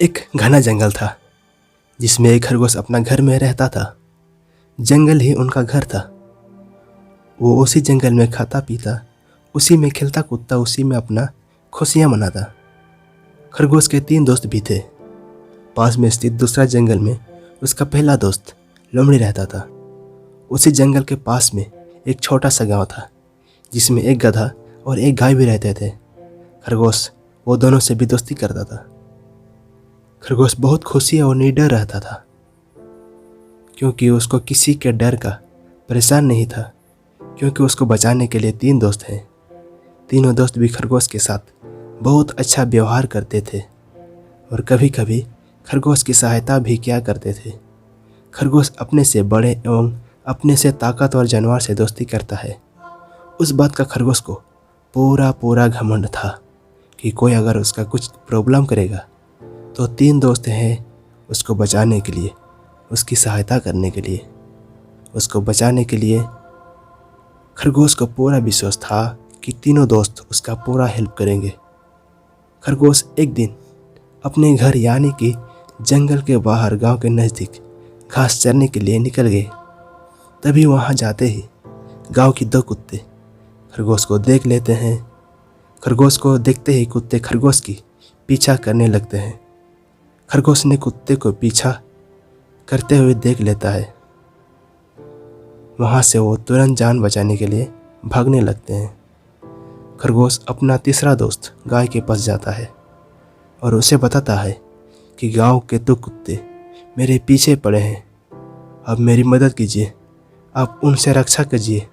एक घना जंगल था जिसमें एक खरगोश अपना घर में रहता था। जंगल ही उनका घर था। वो उसी जंगल में खाता पीता, उसी में खेलता कूदता, उसी में अपना खुशियाँ मनाता। खरगोश के 3 दोस्त भी थे। पास में स्थित दूसरा जंगल में उसका पहला दोस्त लोमड़ी रहता था। उसी जंगल के पास में एक छोटा सा गांव था जिसमें एक गधा और एक गाय भी रहते थे। खरगोश वो दोनों से भी दोस्ती करता था। खरगोश बहुत खुशी और निडर रहता था क्योंकि उसको किसी के डर का परेशान नहीं था, क्योंकि उसको बचाने के लिए 3 दोस्त हैं। तीनों दोस्त भी खरगोश के साथ बहुत अच्छा व्यवहार करते थे और कभी कभी खरगोश की सहायता भी किया करते थे। खरगोश अपने से बड़े एवं अपने से ताकतवर जानवर से दोस्ती करता है। उस बात का खरगोश को पूरा घमंड था कि कोई अगर उसका कुछ प्रॉब्लम करेगा तो 3 दोस्त हैं उसको बचाने के लिए, उसकी सहायता करने के लिए। उसको बचाने के लिए खरगोश को पूरा विश्वास था कि तीनों दोस्त उसका पूरा हेल्प करेंगे। खरगोश एक दिन अपने घर यानी कि जंगल के बाहर गांव के नज़दीक घास चरने के लिए निकल गए। तभी वहां जाते ही गांव की 2 कुत्ते खरगोश को देख लेते हैं। खरगोश को देखते ही कुत्ते खरगोश की पीछा करने लगते हैं। खरगोश ने कुत्ते को पीछा करते हुए देख लेता है। वहाँ से वो तुरंत जान बचाने के लिए भागने लगते हैं। खरगोश अपना तीसरा दोस्त गाय के पास जाता है और उसे बताता है कि गांव के 2 कुत्ते मेरे पीछे पड़े हैं, अब मेरी मदद कीजिए, आप उनसे रक्षा कीजिए।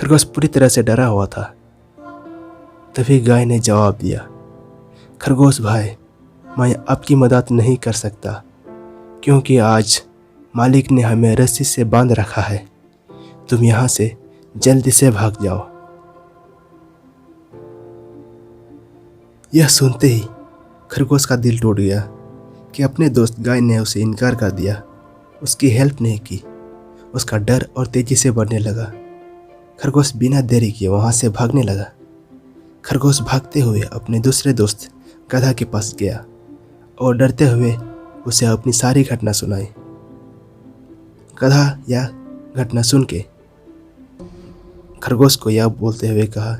खरगोश पूरी तरह से डरा हुआ था। तभी गाय ने जवाब दिया, खरगोश भाई, मैं आपकी मदद नहीं कर सकता क्योंकि आज मालिक ने हमें रस्सी से बांध रखा है। तुम यहाँ से जल्दी से भाग जाओ। यह सुनते ही खरगोश का दिल टूट गया कि अपने दोस्त गाय ने उसे इनकार कर दिया, उसकी हेल्प नहीं की। उसका डर और तेजी से बढ़ने लगा। खरगोश बिना देरी किए वहाँ से भागने लगा। खरगोश भागते हुए अपने दूसरे दोस्त गधा के पास गया और डरते हुए उसे अपनी सारी घटना सुनाई। गधा यह घटना सुन के खरगोश को यह बोलते हुए कहा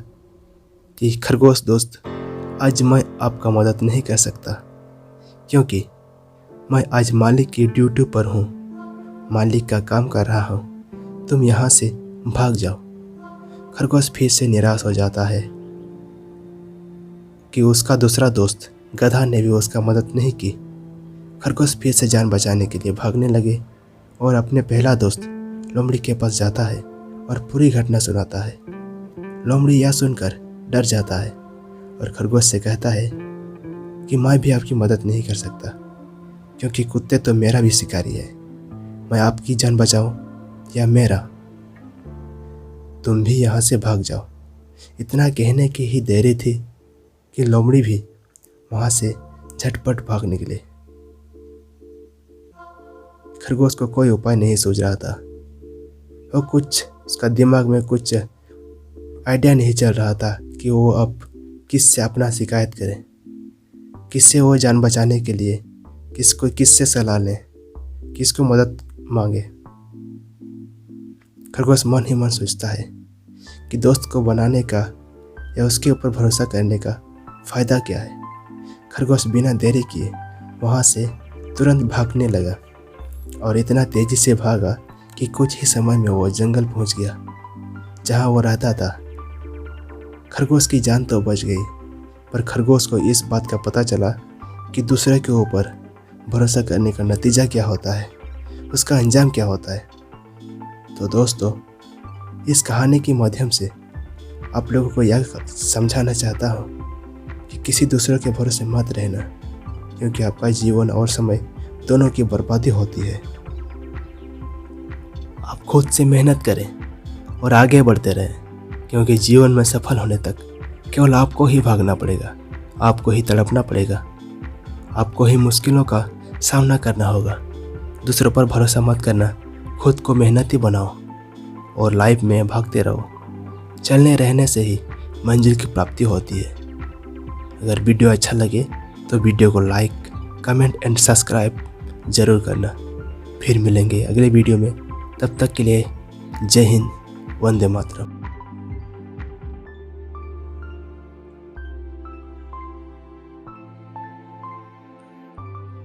कि खरगोश दोस्त, आज मैं आपका मदद नहीं कर सकता क्योंकि मैं आज मालिक की ड्यूटी पर हूँ, मालिक का काम कर रहा हूँ। तुम यहाँ से भाग जाओ। खरगोश फिर से निराश हो जाता है कि उसका दूसरा दोस्त गधा ने भी उसका मदद नहीं की। खरगोश फिर से जान बचाने के लिए भागने लगे और अपने पहला दोस्त लोमड़ी के पास जाता है और पूरी घटना सुनाता है। लोमड़ी यह सुनकर डर जाता है और खरगोश से कहता है कि मैं भी आपकी मदद नहीं कर सकता क्योंकि कुत्ते तो मेरा भी शिकारी है। मैं आपकी जान बचाऊं या मेरा, तुम भी यहाँ से भाग जाओ। इतना कहने की ही देरी थी कि लोमड़ी भी वहाँ से झटपट भाग निकले। खरगोश को कोई उपाय नहीं सूझ रहा था। वो उसका दिमाग में कुछ आइडिया नहीं चल रहा था कि वो अब किससे अपना शिकायत करे, किससे वो जान बचाने के लिए किससे सलाह लें, किसको मदद मांगे। खरगोश मन ही मन सोचता है कि दोस्त को बनाने का या उसके ऊपर भरोसा करने का फ़ायदा क्या है। खरगोश बिना देरी किए वहाँ से तुरंत भागने लगा और इतना तेज़ी से भागा कि कुछ ही समय में वो जंगल पहुँच गया जहाँ वो रहता था। खरगोश की जान तो बच गई, पर खरगोश को इस बात का पता चला कि दूसरे के ऊपर भरोसा करने का नतीजा क्या होता है, उसका अंजाम क्या होता है। तो दोस्तों, इस कहानी के माध्यम से आप लोगों को यह समझाना चाहता हूँ कि किसी दूसरे के भरोसे मत रहना, क्योंकि आपका जीवन और समय दोनों की बर्बादी होती है। आप खुद से मेहनत करें और आगे बढ़ते रहें, क्योंकि जीवन में सफल होने तक केवल आपको ही भागना पड़ेगा, आपको ही तड़पना पड़ेगा, आपको ही मुश्किलों का सामना करना होगा। दूसरों पर भरोसा मत करना, खुद को मेहनती बनाओ और लाइफ में भागते रहो। चलने रहने से ही मंजिल की प्राप्ति होती है। अगर वीडियो अच्छा लगे तो वीडियो को लाइक, कमेंट एंड सब्सक्राइब ज़रूर करना। फिर मिलेंगे अगले वीडियो में, तब तक के लिए जय हिंद, वंदे मातरम।